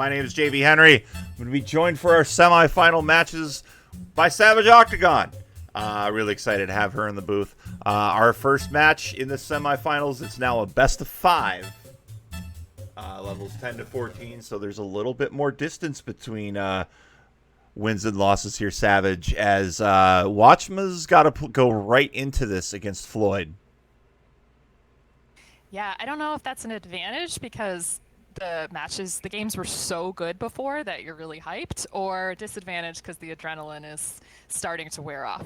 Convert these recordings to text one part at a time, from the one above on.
My name is JB Henry. I'm going to be joined for our semifinal matches by Savage Octagon. Really excited to have her in the booth. Our first match in the semifinals, it's now a best of 5. Levels 10 to 14, so there's a little bit more distance between wins and losses here, Savage, as WatchMuH's got to go right into this against Floyd. Yeah, I don't know if that's an advantage because the games were so good before that you're really hyped, or disadvantage because the adrenaline is starting to wear off.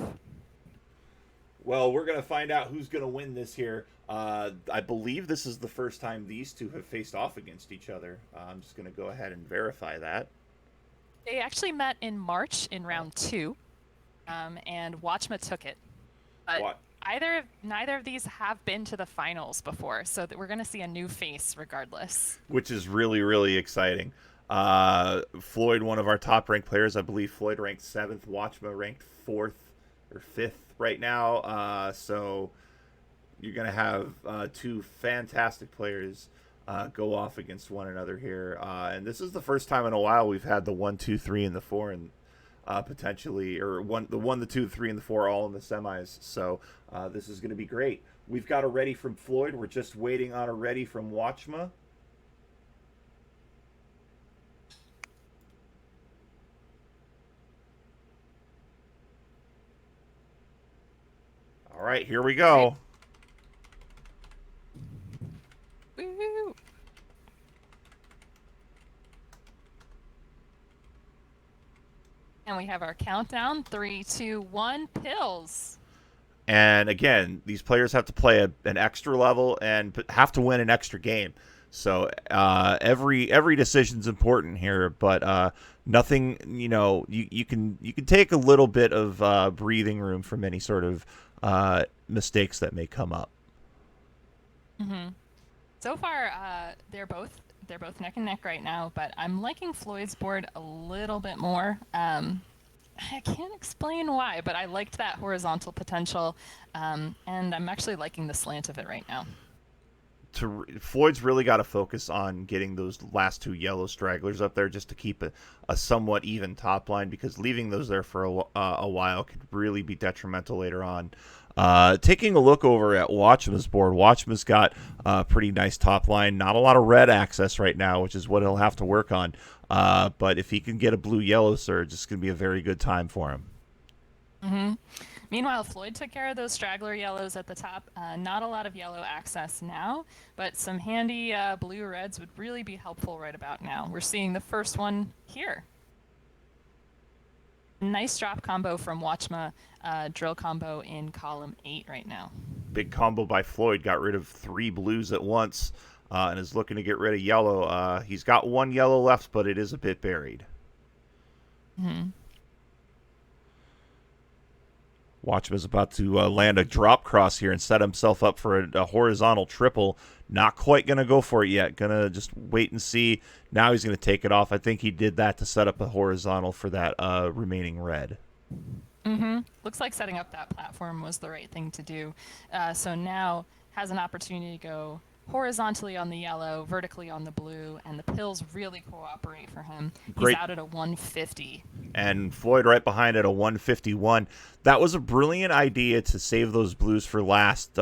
Well, we're going to find out who's going to win this here. I believe this is the first time these two have faced off against each other. I'm just going to go ahead and verify that. They actually met in March in round 2, and WatchMuH took it. But What? neither of these have been to the finals before, so that we're going to see a new face regardless. Which is really, really exciting. Floyd, one of our top-ranked players, I believe Floyd ranked 7th, WatchMuH ranked 4th or 5th right now. So you're going to have two fantastic players go off against one another here. And this is the first time in a while we've had the 1, 2, 3, and the 4, and potentially, or the 1, the 2, the 3, and the 4 all in the semis. So this is going to be great. We've got a ready from Floyd. We're just waiting on a ready from WatchMuH. All right, here we go. Woo! And we have our countdown: 3, 2, 1, pills. And again, these players have to play an extra level and have to win an extra game. So every decision's important here, but nothing. You can take a little bit of breathing room from any sort of mistakes that may come up. Mm-hmm. So far, they're both neck and neck right now, but I'm liking Floyd's board a little bit more. I can't explain why, but I liked that horizontal potential, and I'm actually liking the slant of it right now. Floyd's really got to focus on getting those last 2 yellow stragglers up there just to keep a somewhat even top line, because leaving those there for a while could really be detrimental later on. Taking a look over at WatchMuH's board, WatchMuH's got a pretty nice top line. Not a lot of red access right now, which is what he'll have to work on. But if he can get a blue-yellow surge, it's going to be a very good time for him. Mm-hmm. Meanwhile, Floyd took care of those straggler yellows at the top. Not a lot of yellow access now, but some handy blue-reds would really be helpful right about now. We're seeing the first one here. Nice drop combo from WatchMuH, drill combo in column 8 right now. Big combo by Floyd, got rid of 3 blues at once, and is looking to get rid of yellow. He's got 1 yellow left, but it is a bit buried. Mm-hmm. WatchMuH's about to land a drop cross here and set himself up for a horizontal triple. Not quite going to go for it yet. Going to just wait and see. Now he's going to take it off. I think he did that to set up a horizontal for that remaining red. Mm-hmm. Looks like setting up that platform was the right thing to do. So now has an opportunity to go horizontally on the yellow, vertically on the blue, and the pills really cooperate for him. He's out at a 150. And Floyd right behind at a 151. That was a brilliant idea to save those blues for last,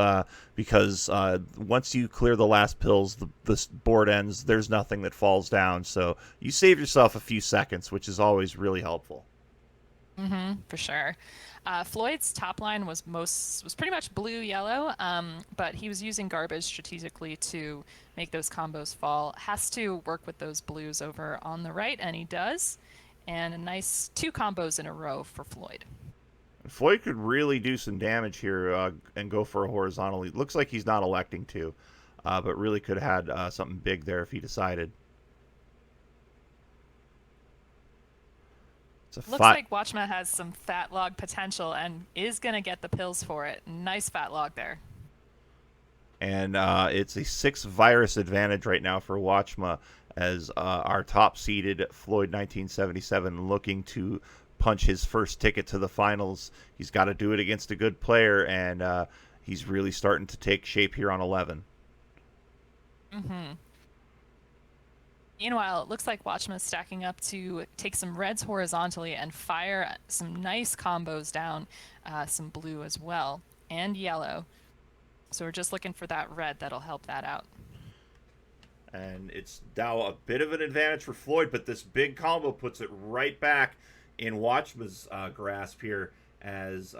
because once you clear the last pills, the board ends. There's nothing that falls down. So you save yourself a few seconds, which is always really helpful. Mm-hmm, for sure. Floyd's top line was pretty much blue yellow, but he was using garbage strategically to make those combos fall. Has to work with those blues over on the right, and he does. And a nice 2 combos in a row for Floyd. Floyd could really do some damage here and go for a horizontal. It looks like he's not electing to, but really could have had something big there if he decided. Looks like WatchMuH has some fat log potential and is going to get the pills for it. Nice fat log there. And it's a 6 virus advantage right now for WatchMuH, as our top-seeded Floyd 1977 looking to punch his first ticket to the finals. He's got to do it against a good player, and he's really starting to take shape here on 11. Mm-hmm. Meanwhile, it looks like WatchMuH's stacking up to take some reds horizontally and fire some nice combos down, some blue as well, and yellow. So we're just looking for that red that'll help that out. And it's now a bit of an advantage for Floyd, but this big combo puts it right back in WatchMuH's grasp here, as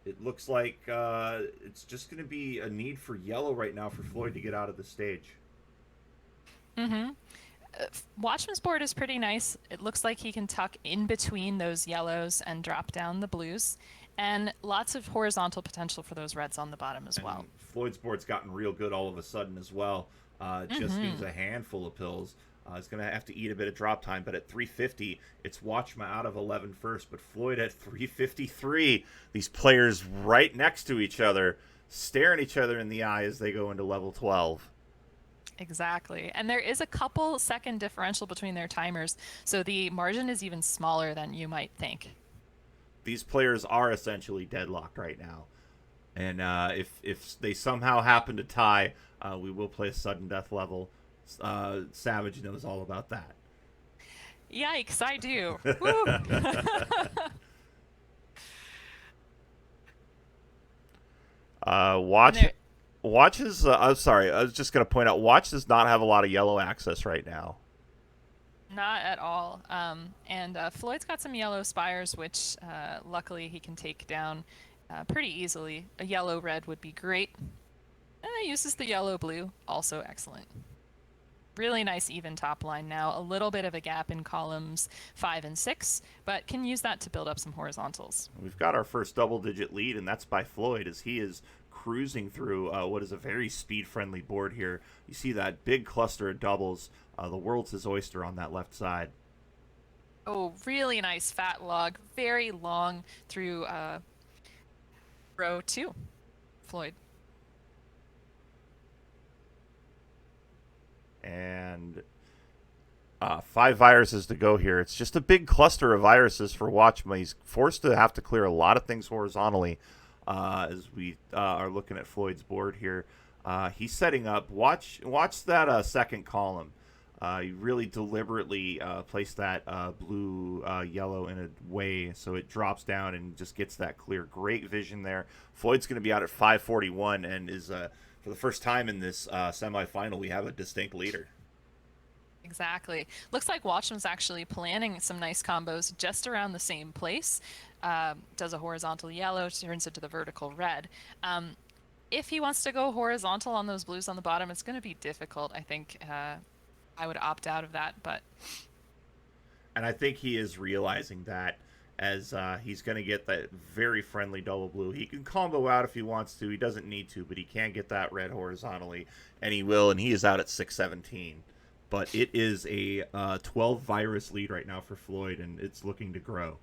it looks like it's just going to be a need for yellow right now for Floyd to get out of the stage. Mm-hmm. WatchMuH's board is pretty nice. It looks like he can tuck in between those yellows and drop down the blues, and lots of horizontal potential for those reds on the bottom as well. And Floyd's board's gotten real good all of a sudden as well. Just needs a handful of pills. He's going to have to eat a bit of drop time, but at 350, it's WatchMuH out of 11 first, but Floyd at 353. These players right next to each other, staring each other in the eye as they go into level 12. Exactly. And there is a couple second differential between their timers, so the margin is even smaller than you might think. These players are essentially deadlocked right now. And if they somehow happen to tie, we will play a sudden death level. Savage knows all about that. Yikes, I do. Woo! Watch Watches. I'm sorry. I was just going to point out. Watch does not have a lot of yellow access right now. Not at all. And Floyd's got some yellow spires, which luckily he can take down pretty easily. A yellow red would be great. And he uses the yellow blue, also excellent. Really nice even top line now. A little bit of a gap in columns 5 and 6, but can use that to build up some horizontals. We've got our first double-digit lead, and that's by Floyd as he is cruising through what is a very speed-friendly board here. You see that big cluster of doubles. The world's his oyster on that left side. Oh, really nice fat log. Very long through row 2, Floyd. And 5 viruses to go here. It's just a big cluster of viruses for WatchMuH. He's forced to have to clear a lot of things horizontally as we are looking at Floyd's board here. He's setting up. Watch that second column. He really deliberately placed that blue yellow in a way so it drops down and just gets that clear. Great vision there. Floyd's going to be out at 541 and is for the first time in this semifinal, we have a distinct leader. Exactly. Looks like WatchMuH's actually planning some nice combos just around the same place. Does a horizontal yellow, turns into the vertical red. If he wants to go horizontal on those blues on the bottom, it's going to be difficult. I think I would opt out of that, but... And I think he is realizing that as he's going to get that very friendly double blue. He can combo out if he wants to. He doesn't need to, but he can get that red horizontally, and he will, and he is out at 617. But it is a 12 virus lead right now for Floyd, and it's looking to grow.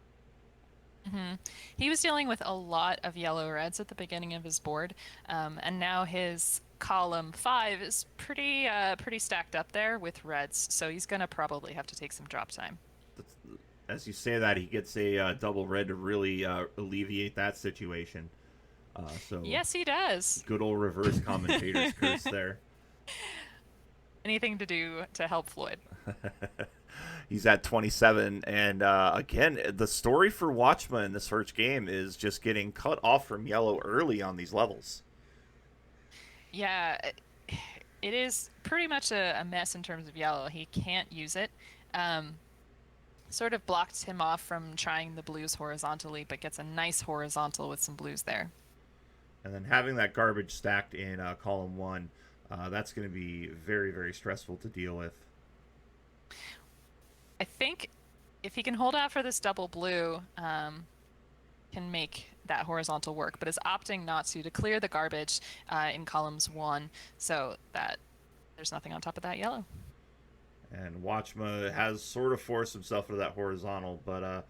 Mm-hmm. He was dealing with a lot of yellow reds at the beginning of his board, and now his column 5 is pretty stacked up there with reds, so he's going to probably have to take some drop time. As you say that, he gets a double red to really alleviate that situation. So yes, he does. Good old reverse commentator's curse there. Anything to do to help Floyd. He's at 27, and again, the story for WatchMuH in this first game is just getting cut off from yellow early on these levels. Yeah, it is pretty much a mess in terms of yellow. He can't use it. Sort of blocked him off from trying the blues horizontally, but gets a nice horizontal with some blues there. And then having that garbage stacked in column 1, that's going to be very, very stressful to deal with. I think if he can hold out for this double blue, can make that horizontal work, but is opting not to clear the garbage in columns 1, so that there's nothing on top of that yellow. And WatchMuH has sort of forced himself into that horizontal, but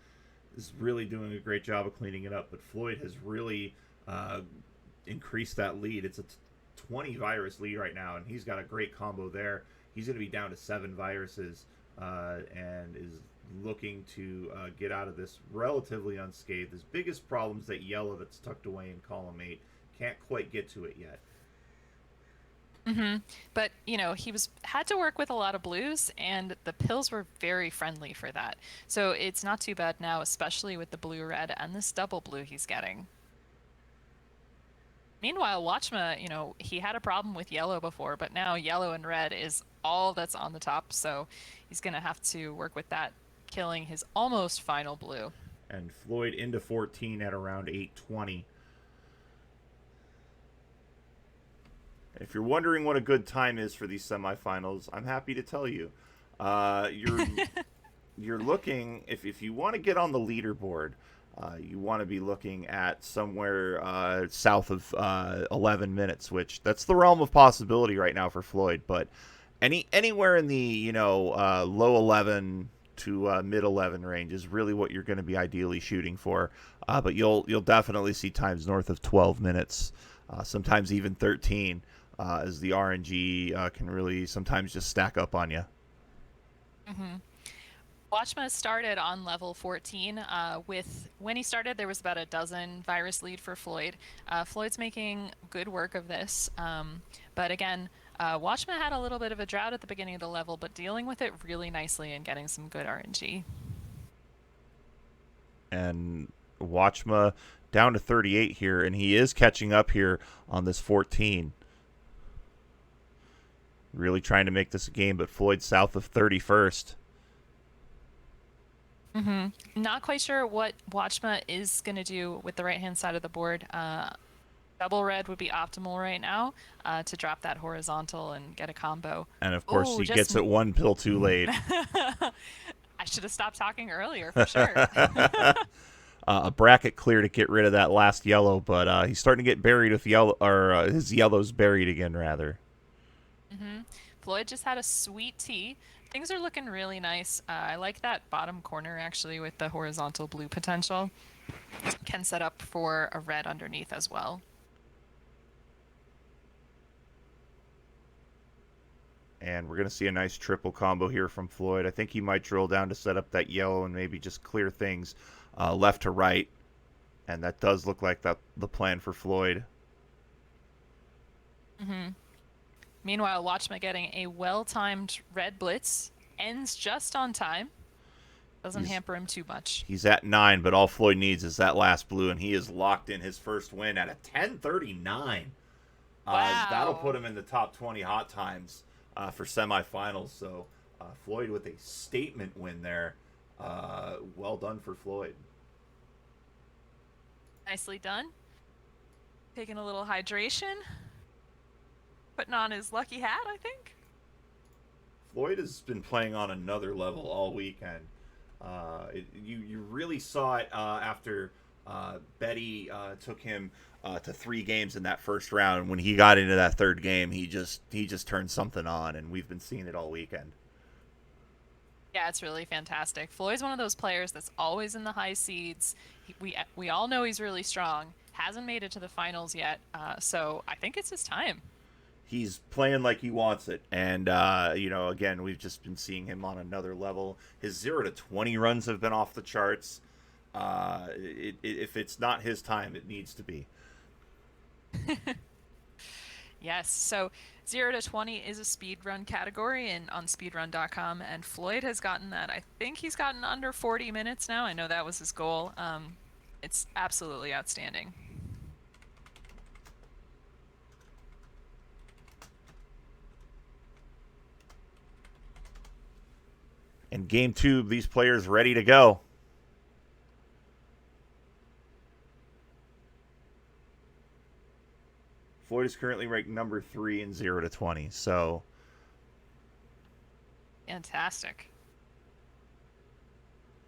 is really doing a great job of cleaning it up. But Floyd has really increased that lead. It's a 20 virus lead right now, and he's got a great combo there. He's going to be down to 7 viruses and is looking to get out of this relatively unscathed. His biggest problem is that yellow that's tucked away in column 8. Can't quite get to it yet. But, he was had to work with a lot of blues, and the pills were very friendly for that. So it's not too bad now, especially with the blue red and this double blue he's getting. Meanwhile, WatchMuH, he had a problem with yellow before, but now yellow and red is all that's on the top, so he's gonna have to work with that, killing his almost final blue. And Floyd into 14 at around 8:20. If you're wondering what a good time is for these semifinals, I'm happy to tell you. You're looking, if you want to get on the leaderboard, you want to be looking at somewhere south of 11 minutes, which that's the realm of possibility right now for Floyd. But anywhere in the low 11 to mid 11 range is really what you're going to be ideally shooting for. But you'll definitely see times north of 12 minutes, sometimes even 13, as the RNG can really sometimes just stack up on you. WatchMuH started on level 14. When he started, there was about a dozen virus lead for Floyd. Floyd's making good work of this, but again, WatchMuH had a little bit of a drought at the beginning of the level, but dealing with it really nicely and getting some good RNG. And WatchMuH down to 38 here, and he is catching up here on this 14. Really trying to make this a game, but Floyd south of 31st. Not quite sure what WatchMuH is going to do with the right-hand side of the board. Double red would be optimal right now to drop that horizontal and get a combo. And of course, Oh, he gets it one pill too late. I should have stopped talking earlier for sure. A bracket clear to get rid of that last yellow, but he's starting to get buried with yellow, or his yellow's buried again, rather. Floyd just had a sweet tea. Things are looking really nice. I like that bottom corner actually with the horizontal blue potential. Can set up for a red underneath as well. And we're going to see a nice triple combo here from Floyd. I think he might drill down to set up that yellow and maybe just clear things left to right. And that does look like the plan for Floyd. Meanwhile, WatchMuH getting a well-timed red blitz. Ends just on time. Doesn't hamper him too much. He's at 9, but all Floyd needs is that last blue, and he is locked in his first win at a 10:39. That'll put Wow. him in the top 20 hot times for semifinals. So Floyd with a statement win there. Well done for Floyd. Nicely done. Taking a little hydration. Putting on his lucky hat, I think. Floyd has been playing on another level all weekend. You really saw it after Betty took him to 3 games in that first round. When he got into that third game, he just turned something on, and we've been seeing it all weekend. Yeah, it's really fantastic. Floyd's one of those players that's always in the high seeds. We all know he's really strong. Hasn't made it to the finals yet, so I think it's his time. He's playing like he wants it, and again, we've just been seeing him on another level. His 0 to 20 runs have been off the charts. If it's not his time, it needs to be. Yes, so 0 to 20 is a speed run category and on speedrun.com, and Floyd has gotten that. I think he's gotten under 40 minutes now. I know that was his goal. It's absolutely outstanding. And game 2, these players ready to go. Floyd is currently ranked number 3 in 0 to 20. So Fantastic.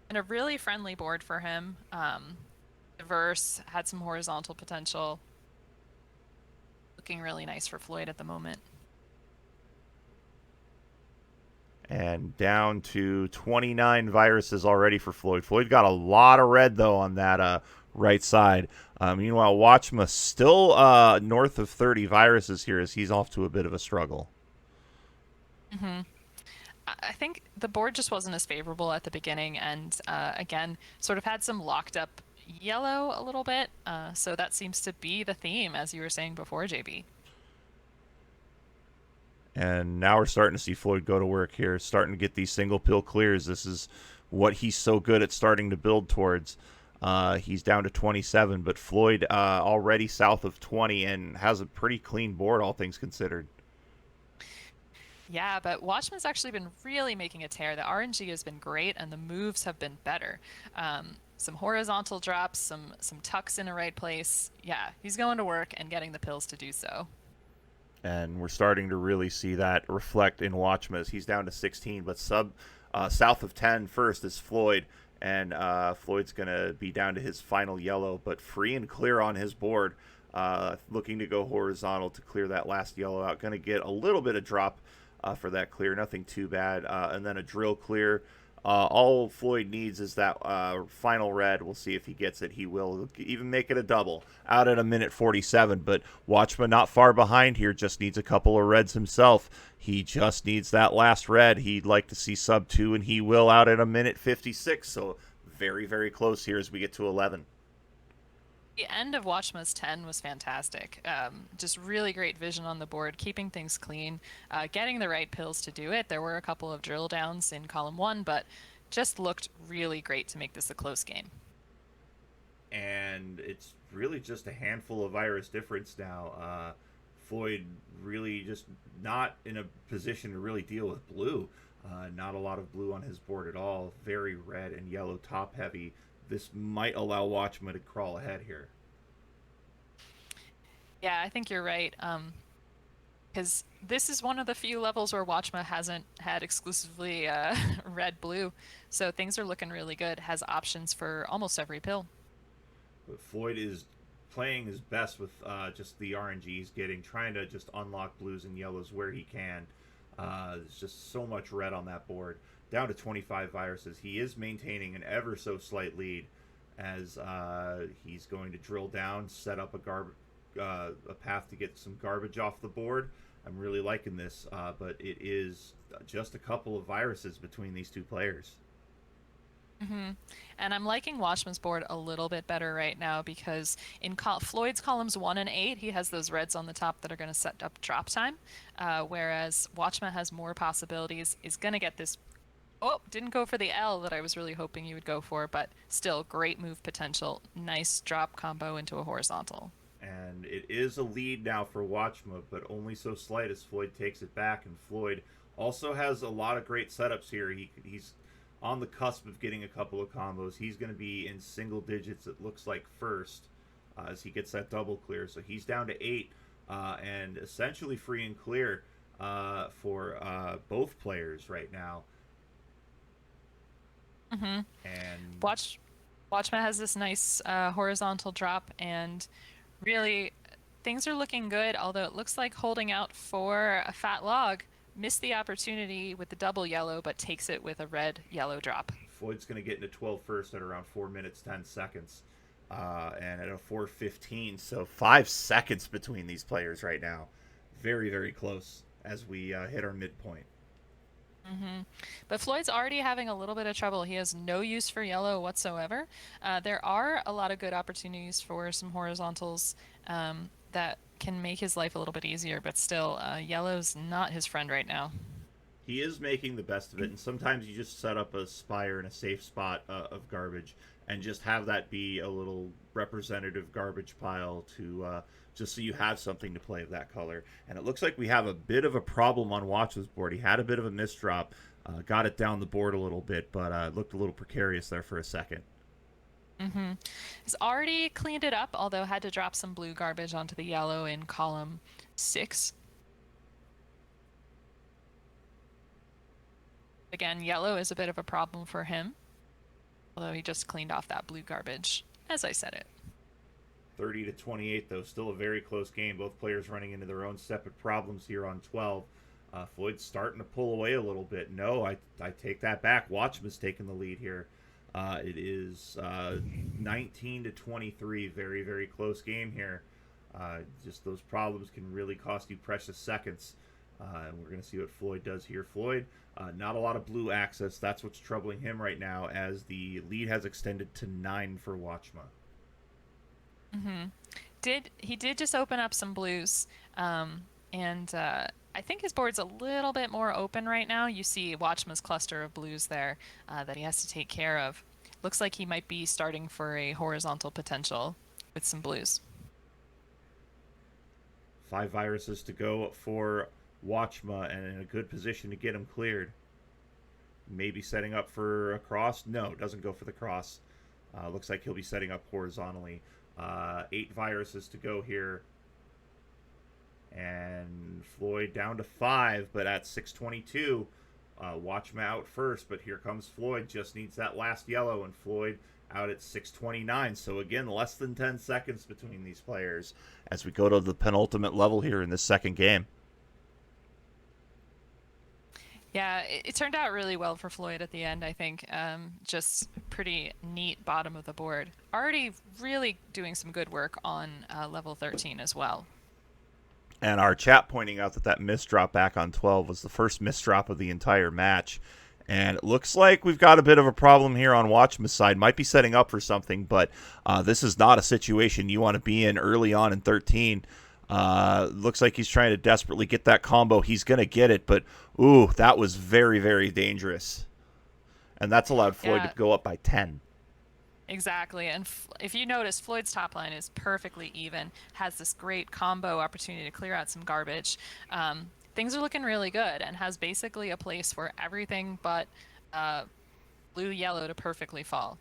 And a really friendly board for him. Diverse, had some horizontal potential. Looking really nice for Floyd at the moment. and down to 29 viruses already for Floyd. Floyd got a lot of red though on that right side. Meanwhile, WatchMuH still north of 30 viruses here as he's off to a bit of a struggle. I think the board just wasn't as favorable at the beginning, and again, sort of had some locked up yellow a little bit. So that seems to be the theme, as you were saying before, JB. And now we're starting to see Floyd go to work here, starting to get these single pill clears. This is what he's so good at starting to build towards. He's down to 27, but Floyd already south of 20 and has a pretty clean board, all things considered. Yeah, but WatchMuH's actually been really making a tear. The RNG has been great, and the moves have been better. Some horizontal drops, some tucks in the right place. Yeah, he's going to work and getting the pills to do so. And we're starting to really see that reflect in WatchMuH as he's down to 16, but south of 10 first is Floyd, and Floyd's going to be down to his final yellow, but free and clear on his board. Looking to go horizontal to clear that last yellow out. Going to get a little bit of drop for that clear, nothing too bad. And then a drill clear. All Floyd needs is that final red. We'll see if he gets it. He will even make it a double out at a minute 47. But WatchMuH not far behind here. Just needs a couple of reds himself. He just needs that last red. He'd like to see sub 2, and he will out at a minute 56. So very, very close here as we get to 11. The end of WatchMuH's 10 was fantastic. Just really great vision on the board, keeping things clean, getting the right pills to do it. There were a couple of drill downs in column one, but just looked really great to make this a close game. And it's really just a handful of virus difference now. Floyd really just not in a position to really deal with blue. Not a lot of blue on his board at all. Very red and yellow top heavy. This might allow WatchMuH to crawl ahead here. Yeah, I think you're right. Because this is one of the few levels where WatchMuH hasn't had exclusively red blue, so things are looking really good. Has options for almost every pill. But Floyd is playing his best with just the RNG he's getting, trying to just unlock blues and yellows where he can. There's just so much red on that board. Down to 25 viruses. He is maintaining an ever so slight lead as he's going to drill down, set up a path to get some garbage off the board. I'm really liking this, but it is just a couple of viruses between these two players. Hmm. And I'm liking WatchMuH's board a little bit better right now because in Floyd's columns 1 and 8, he has those reds on the top that are going to set up drop time, whereas WatchMuH has more possibilities, is going to get this. Oh, didn't go for the L that I was really hoping you would go for, but still great move potential. Nice drop combo into a horizontal. And it is a lead now for WatchMuH, but only so slight as Floyd takes it back. And Floyd also has a lot of great setups here. He's on the cusp of getting a couple of combos. He's going to be in single digits, it looks like, first as he gets that double clear. So he's down to 8 and essentially free and clear for both players right now. Hmm. And WatchMuH has this nice horizontal drop, and really things are looking good. Although it looks like holding out for a fat log missed the opportunity with the double yellow, but takes it with a red yellow drop. Floyd's going to get into 12 first at around 4 minutes 10 seconds. And at a 4:15, so 5 seconds between these players right now. Very, very close as we hit our midpoint. Hmm. But Floyd's already having a little bit of trouble. He has no use for yellow whatsoever. There are a lot of good opportunities for some horizontals that can make his life a little bit easier, but still, yellow's not his friend right now. He is making the best of it, and sometimes you just set up a spire in a safe spot of garbage and just have that be a little representative garbage pile to just so you have something to play of that color. And it looks like we have a bit of a problem on Watch's board. He had a bit of a misdrop, got it down the board a little bit, but looked a little precarious there for a second. Hmm. He's already cleaned it up, although had to drop some blue garbage onto the yellow in column 6. Again, yellow is a bit of a problem for him, although he just cleaned off that blue garbage, as I said it. 30 to 28, though, still a very close game. Both players running into their own separate problems here on 12. Floyd's starting to pull away a little bit. No, I take that back. WatchMuH's taking the lead here. It is 19 to 23. Very, very close game here. Just those problems can really cost you precious seconds. And we're going to see what Floyd does here. Floyd, not a lot of blue access. That's what's troubling him right now as the lead has extended to 9 for WatchMuH. Hmm. He did just open up some blues, and I think his board's a little bit more open right now. You see WatchMuH's cluster of blues there that he has to take care of. Looks like he might be starting for a horizontal potential with some blues. 5 viruses to go for WatchMuH, and in a good position to get him cleared. Maybe setting up for a cross. No, doesn't go for the cross. Looks like he'll be setting up horizontally. 8 viruses to go here. And Floyd down to 5, but at 6:22, WatchMuH out first. But here comes Floyd. Just needs that last yellow, and Floyd out at 6:29. So again, less than 10 seconds between these players as we go to the penultimate level here in this second game. Yeah, it turned out really well for Floyd at the end, I think. Just pretty neat bottom of the board. Already really doing some good work on level 13 as well. And our chat pointing out that that misdrop back on 12 was the first misdrop of the entire match. And it looks like we've got a bit of a problem here on WatchMuH's side. Might be setting up for something, but this is not a situation you want to be in early on in 13. Looks like he's trying to desperately get that combo. He's going to get it, but ooh, that was very, very dangerous. And that's allowed Floyd to go up by 10. Exactly. And if you notice, Floyd's top line is perfectly even, has this great combo opportunity to clear out some garbage. Things are looking really good and has basically a place for everything but blue yellow to perfectly fall.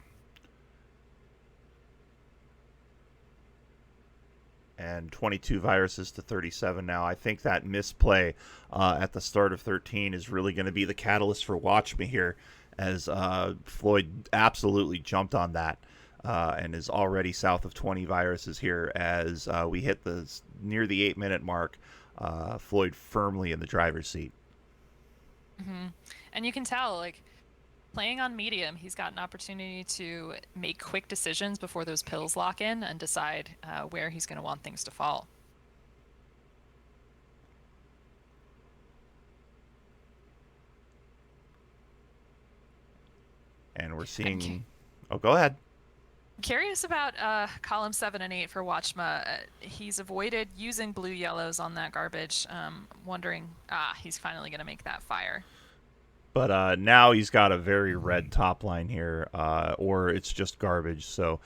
And 22 viruses to 37 now. I think that misplay at the start of 13 is really going to be the catalyst for WatchMuH here, as Floyd absolutely jumped on that and is already south of 20 viruses here as we hit near the 8-minute mark. Floyd firmly in the driver's seat. Mm-hmm. And you can tell, like, playing on medium, he's got an opportunity to make quick decisions before those pills lock in and decide where he's going to want things to fall. And we're seeing... Oh, go ahead. Curious about column 7 and 8 for WatchMuH. He's avoided using blue yellows on that garbage. Wondering, he's finally going to make that fire. But now he's got a very red top line here, or it's just garbage. So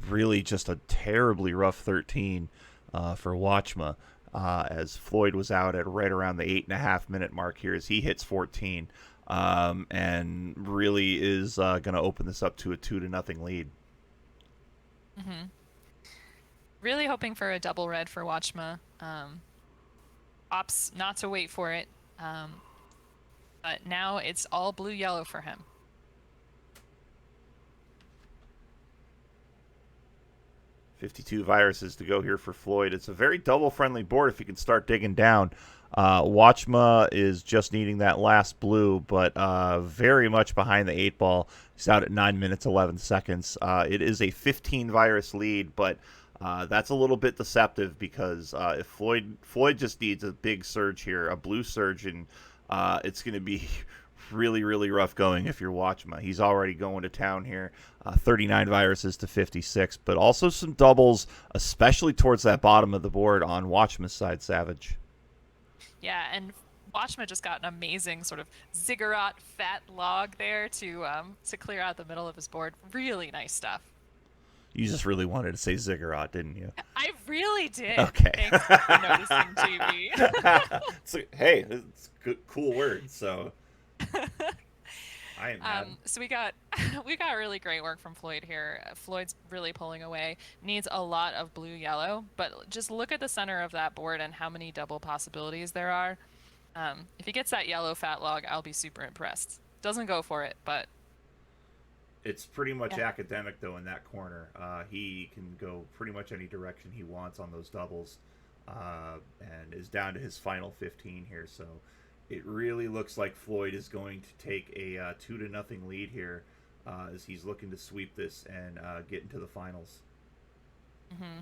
really just a terribly rough 13 for WatchMuH, as Floyd was out at right around the 8.5-minute mark here as he hits 14, and really is going to open this up to a 2-0 lead. Mm-hmm. Really hoping for a double red for WatchMuH. Opts not to wait for it. But now it's all blue-yellow for him. $52 viruses to go here for Floyd. It's a very double-friendly board if you can start digging down. WatchMuH is just needing that last blue, but very much behind the 8 ball. He's out at 9 minutes, 11 seconds. It is a 15 virus lead, but that's a little bit deceptive because if Floyd just needs a big surge here, a blue surge, and it's going to be really, really rough going if you're WatchMuH. He's already going to town here. 39 viruses to 56, but also some doubles, especially towards that bottom of the board on WatchMuH's side, Savage. Yeah, and WatchMuH just got an amazing sort of ziggurat fat log there to clear out the middle of his board. Really nice stuff. You just really wanted to say ziggurat, didn't you? I really did. Okay. Thanks for noticing, JB. Hey, it's a cool word, so I am mad. So we got really great work from Floyd here. Floyd's really pulling away. Needs a lot of blue yellow, but just look at the center of that board and how many double possibilities there are. If he gets that yellow fat log, I'll be super impressed. Doesn't go for it, but it's pretty much academic though in that corner. He can go pretty much any direction he wants on those doubles, and is down to his final 15 here. So it really looks like Floyd is going to take a 2-0 lead here, as he's looking to sweep this and get into the finals. Mm-hmm.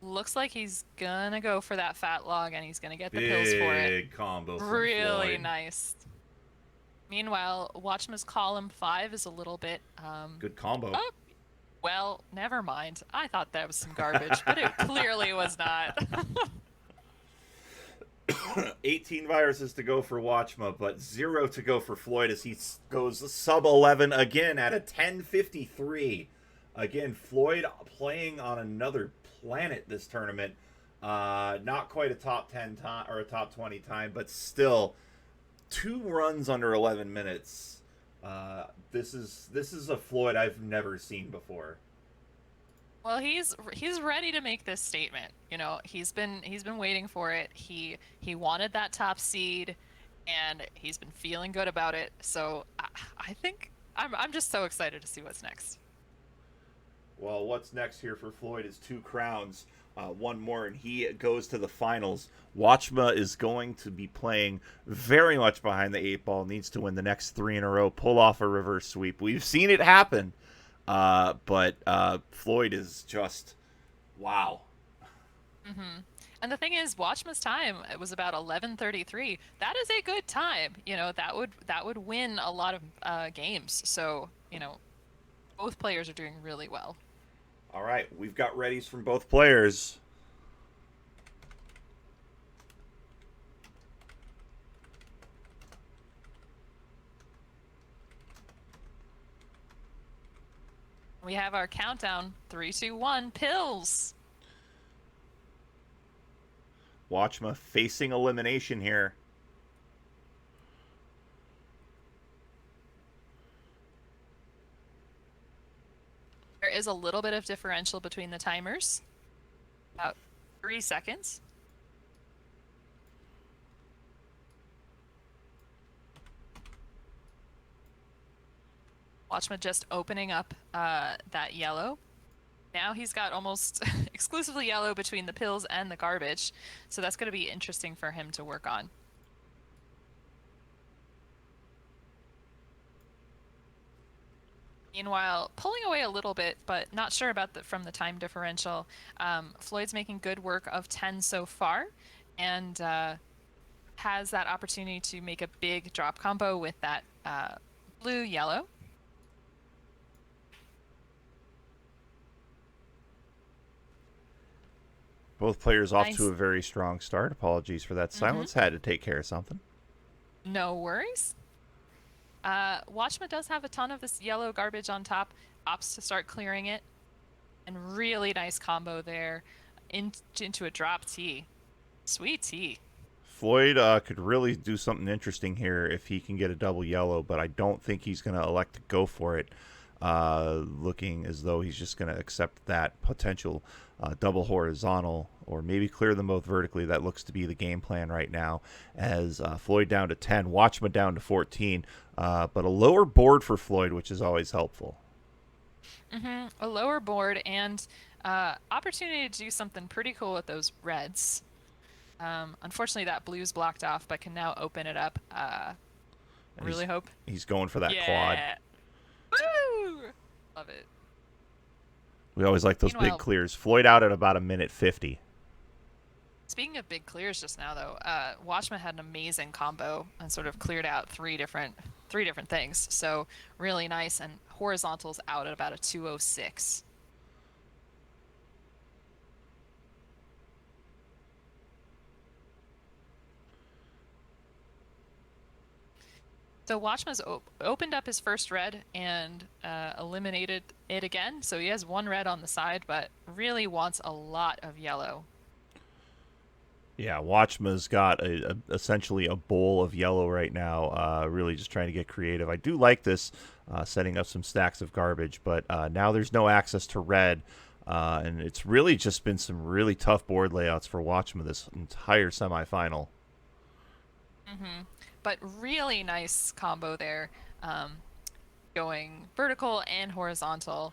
Looks like he's gonna go for that fat log, and he's gonna get the Big pills for it. Big combo from really Floyd. Nice. Meanwhile, WatchMuH's column 5 is a little bit good combo. Oh, well, never mind. I thought that was some garbage, but it clearly was not. 18 viruses to go for WatchMuH, but 0 to go for Floyd as he goes sub 11 again at a 10:53. Again, Floyd playing on another planet this tournament. Not quite a top 10 time or a top 20 time, but still 2 runs under 11 minutes. This is a Floyd I've never seen before. Well, he's ready to make this statement. You know, he's been waiting for it. He wanted that top seed, and he's been feeling good about it. So I think I'm just so excited to see what's next. Well, what's next here for Floyd is 2 crowns. One more, and he goes to the finals. WatchMuH is going to be playing very much behind the 8 ball. Needs to win the next 3 in a row, pull off a reverse sweep. We've seen it happen, but Floyd is just wow. And the thing is, WatchMuH's time it was about 11:33. That is a good time. You know, that would win a lot of games. So, you know, both players are doing really well. All right, we've got readies from both players. We have our countdown. 3, 2, 1. Pills. WatchMuH facing elimination here. There is a little bit of differential between the timers. About 3 seconds. WatchMuH just opening up that yellow. Now he's got almost exclusively yellow between the pills and the garbage. So that's going to be interesting for him to work on. Meanwhile, pulling away a little bit, but not sure about from the time differential. Floyd's making good work of 10 so far, and has that opportunity to make a big drop combo with that blue-yellow. Both players off Nice. to a very strong start. Apologies for that silence. Had to take care of something. No worries. WatchMuH does have a ton of this yellow garbage on top. Opts to start clearing it. And really nice combo there into a drop T. Sweet T. Floyd could really do something interesting here if he can get a double yellow, but I don't think he's going to elect to go for it. Looking as though he's just going to accept that potential double horizontal or maybe clear them both vertically. That looks to be the game plan right now as Floyd down to 10, WatchMuH down to 14, but a lower board for Floyd, which is always helpful. A lower board and opportunity to do something pretty cool with those reds. Unfortunately, that blue's blocked off, but can now open it up. Really hope. He's going for that Yeah. quad. Woo! Love it. We always like those Meanwhile, big clears. Floyd out at about a minute 50. speaking of big clears just now, though, WatchMuH had an amazing combo and sort of cleared out three different things. So really nice, and horizontals out at about a 206. So WatchMuH's opened up his first red and eliminated it again. So he has 1 red on the side, but really wants a lot of yellow. Yeah, WatchMuH's got essentially a bowl of yellow right now, really just trying to get creative. I do like this, setting up some stacks of garbage, but now there's no access to red, and it's really just been some really tough board layouts for WatchMuH this entire semifinal. But really nice combo there, going vertical and horizontal.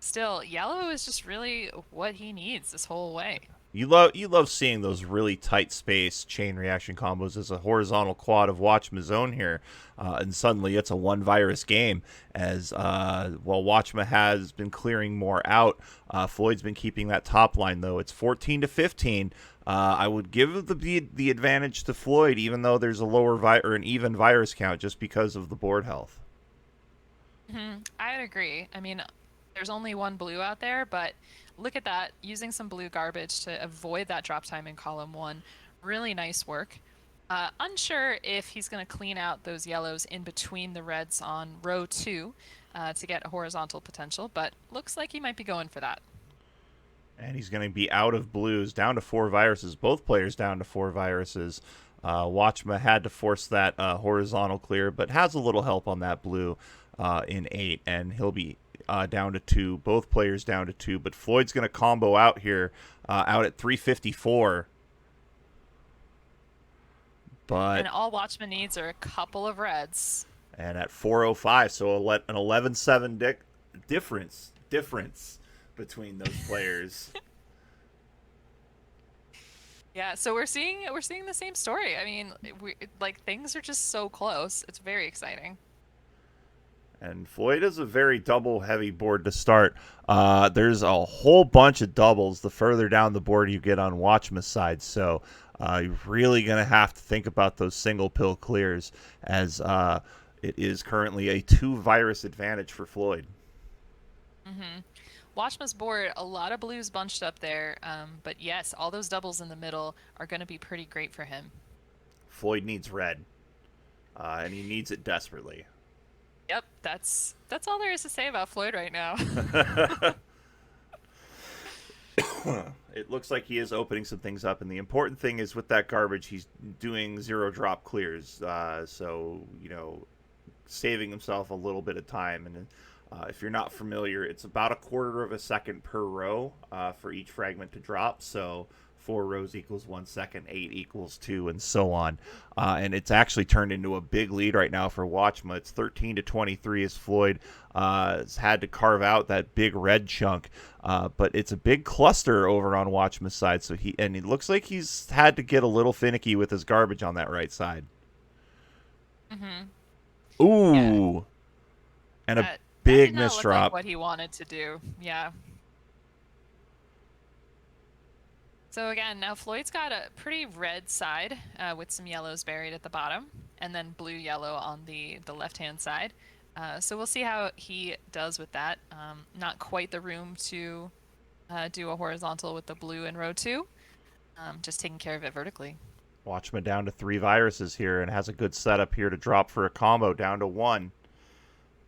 Still, yellow is just really what he needs this whole way. You love seeing those really tight space chain reaction combos as a horizontal quad of WatchMuH's own here, and suddenly it's a 1 virus game. As while WatchMuH has been clearing more out, Floyd's been keeping that top line though. It's 14 to 15. I would give the advantage to Floyd, even though there's a lower or an even virus count, just because of the board health. I'd agree. I mean, there's only 1 blue out there, but look at that. Using some blue garbage to avoid that drop time in column 1 Really nice work. Unsure if he's going to clean out those yellows in between the reds on row two to get a horizontal potential, but looks like he might be going for that. And he's going to be out of blues, down to 4 viruses. Both players down to 4 viruses. WatchMuH had to force that horizontal clear, but has a little help on that blue in 8, and he'll be down to 2. Both players down to 2, but Floyd's going to combo out here, out at 354. But And all Watchman needs are a couple of reds. and at 405, so an 11-7 difference between those players. Yeah, so we're seeing the same story. I mean, like things are just so close. It's very exciting. And Floyd is a very double heavy board to start. There's a whole bunch of doubles the further down the board you get on WatchMuH's side. So you're really going to have to think about those single pill clears, as it is currently a 2 virus advantage for Floyd. Mm-hmm. Watchman's board, a lot of blues bunched up there, but yes, all those doubles in the middle are going to be pretty great for him. Floyd needs red, and he needs it desperately. Yep, that's all there is to say about Floyd right now. It looks like he is opening some things up, and the important thing is with that garbage, he's doing 0 drop clears. So saving himself a little bit of time. And if you're not familiar, it's about a quarter of a second per row for each fragment to drop. So 4 rows equals 1 second, 8 equals 2, and so on. And it's actually turned into a big lead right now for WatchMuH. It's 13-23 as Floyd has had to carve out that big red chunk. But it's a big cluster over on WatchMuH's side. So it looks like he's had to get a little finicky with his garbage on that right side. Mm-hmm. Yeah, Ooh, and a that did big not look like misdrop. what he wanted to do. Yeah. So again, now Floyd's got a pretty red side with some yellows buried at the bottom, and then blue-yellow on the left-hand side. So we'll see how he does with that. Not quite the room to do a horizontal with the blue in row two. Just taking care of it vertically. WatchMuH down to 3 viruses here and has a good setup here to drop for a combo down to 1.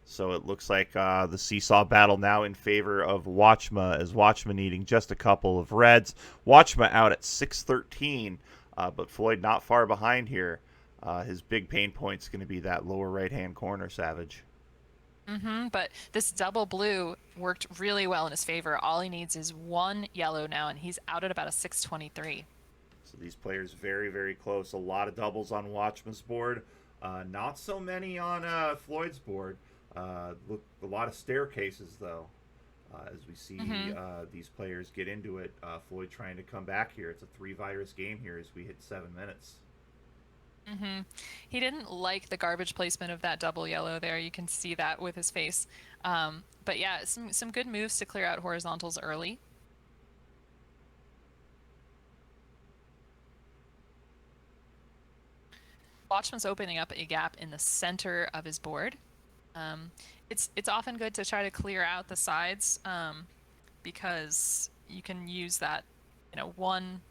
So it looks like the seesaw battle now in favor of WatchMuH, as WatchMuH needing just a couple of reds. WatchMuH out at 613, but Floyd not far behind here. His big pain point is going to be that lower right-hand corner, Savage. Mm-hmm. But this double blue worked really well in his favor. All he needs is one yellow now, and he's out at about a 623. So these players very, very close. A lot of doubles on WatchMuH's board. Not so many on Floyd's board. Look, a lot of staircases, though, as we see Mm-hmm. these players get into it. Floyd trying to come back here. It's a 3 virus game here as we hit 7 minutes. Mm-hmm. He didn't like the garbage placement of that double yellow there. You can see that with his face. But yeah, some good moves to clear out horizontals early. Watchman's opening up a gap in the center of his board. Um, it's often good to try to clear out the sides because you can use that, one.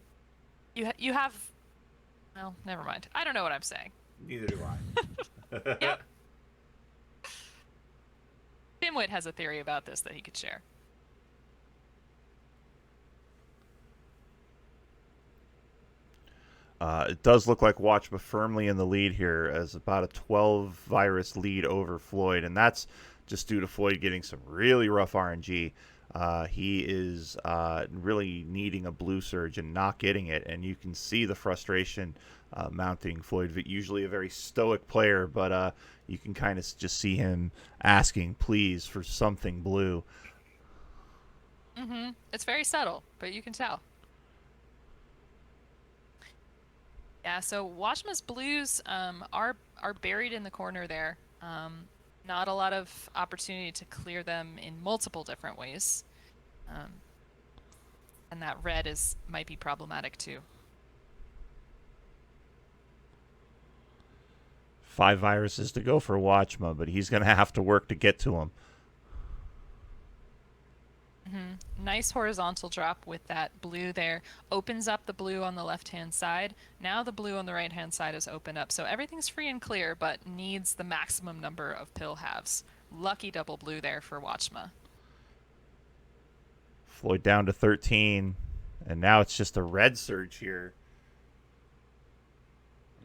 You have. Well, never mind. I don't know what I'm saying. Neither do I. Yep. Dimwit has a theory about this that he could share. It does look like WatchMuH firmly in the lead here, as about a 12 virus lead over Floyd, and that's just due to Floyd getting some really rough RNG. He is really needing a blue surge and not getting it, and you can see the frustration mounting. Floyd, usually a very stoic player, but you can kind of just see him asking, please, for something blue. Mm-hmm. It's very subtle, but you can tell. Yeah, so Washma's blues are buried in the corner there. Not a lot of opportunity to clear them in multiple different ways. Um, and that red might be problematic too. 5 viruses to go for WatchMuH, but he's going to have to work to get to him. Nice horizontal drop with that blue there. Opens up the blue on the left-hand side. Now the blue on the right-hand side is opened up. So everything's free and clear, but needs the maximum number of pill halves. Lucky double blue there for WatchMuH. Floyd down to 13, and now it's just a red surge here.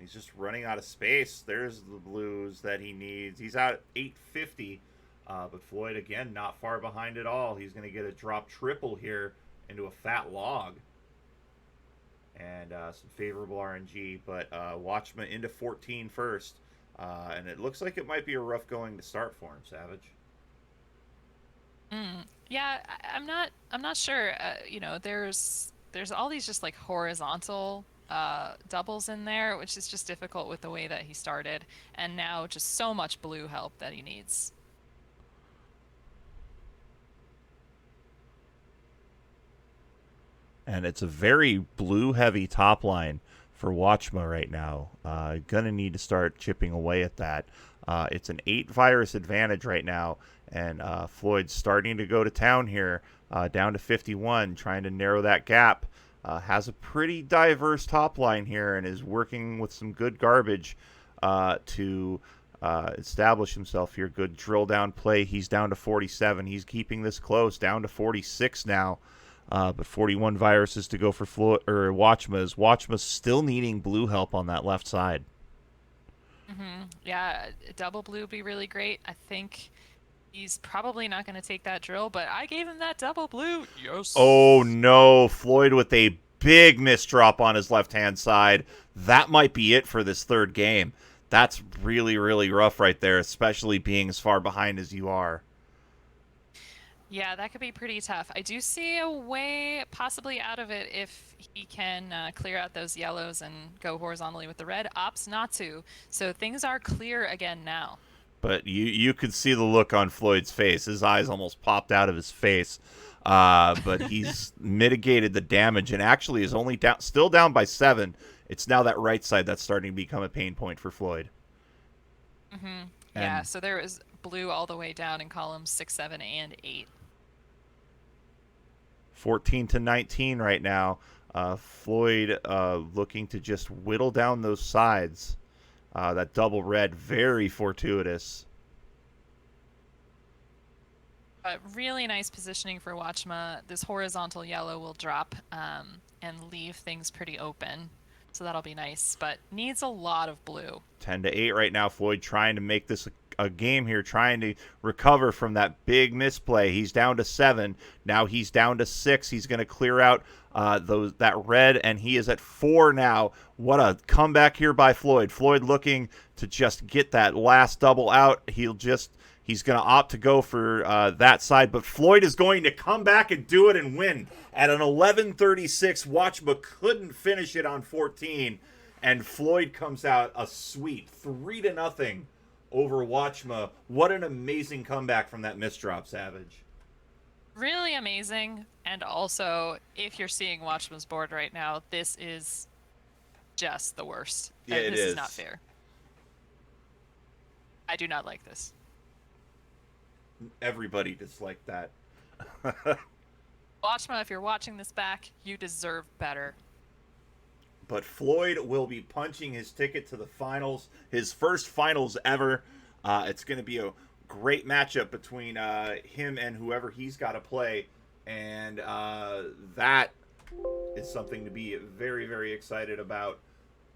He's just running out of space. There's the blues that he needs. He's out at 850, but Floyd, again, not far behind at all. He's going to get a drop triple here into a fat log. And some favorable RNG, but WatchMuH into 14 first. And it looks like it might be a rough going to start for him, Savage. Yeah, I'm not sure. There's all these just like horizontal doubles in there, which is just difficult with the way that he started, and now just so much blue help that he needs. And it's a very blue heavy top line for WatchMuH right now. Gonna need to start chipping away at that. It's an 8 virus advantage right now, and Floyd's starting to go to town here, down to 51, trying to narrow that gap. Has a pretty diverse top line here and is working with some good garbage to establish himself here. Good drill down play. He's down to 47. He's keeping this close, down to 46 now. But 41 viruses to go for WatchMuH. WatchMuH still needing blue help on that left side. Yeah, double blue would be really great. I think he's probably not going to take that drill, but I gave him that double blue. Oh Yes. no, Floyd with a big miss drop on his left-hand side. That might be it for this third game. That's really, really rough right there, especially being as far behind as you are. Yeah, that could be pretty tough. I do see a way possibly out of it if he can clear out those yellows and go horizontally with the red. Opts not to. So things are clear again now. But you could see the look on Floyd's face. His eyes almost popped out of his face. But he's mitigated the damage and actually is only down, still down by 7. It's now that right side that's starting to become a pain point for Floyd. Yeah, And so there is blue all the way down in columns 6, 7, and 8. 14 to 19 right now. Floyd looking to just whittle down those sides. That double red, very fortuitous. But really nice positioning for WatchMuH. This horizontal yellow will drop and leave things pretty open. So that'll be nice, but needs a lot of blue. 10 to 8 right now. Floyd trying to make this a game here, trying to recover from that big misplay. He's down to 7. Now he's down to 6. He's going to clear out that red, and he is at 4 now. What a comeback here by Floyd. Floyd looking to just get that last double out. He's going to opt to go for that side, but Floyd is going to come back and do it and win. At an 11:36, WatchMuH couldn't finish it on 14, and Floyd comes out a sweep, 3-0 over WatchMuH. What an amazing comeback from that misdrop, Savage. Really amazing. And also, if you're seeing WatchMuH's board right now, this is just the worst. Yeah, it This is is. not fair. I do not like this. Everybody disliked that. WatchMuH, if you're watching this back, you deserve better. But Floyd will be punching his ticket to the finals, his first finals ever. It's going to be a great matchup between him and whoever he's got to play, and that is something to be very, very excited about.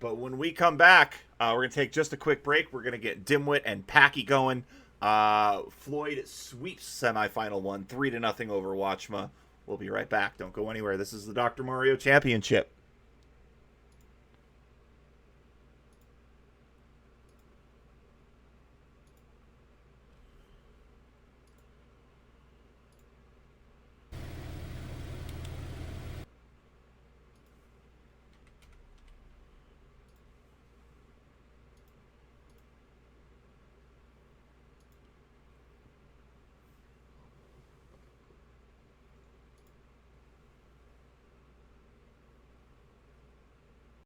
But when we come back, we're going to take just a quick break. We're going to get Dimwit and Packy going. Floyd sweeps semifinal 1, 3-0 over WatchMuH. We'll be right back. Don't go anywhere. This is the Dr. Mario Championship.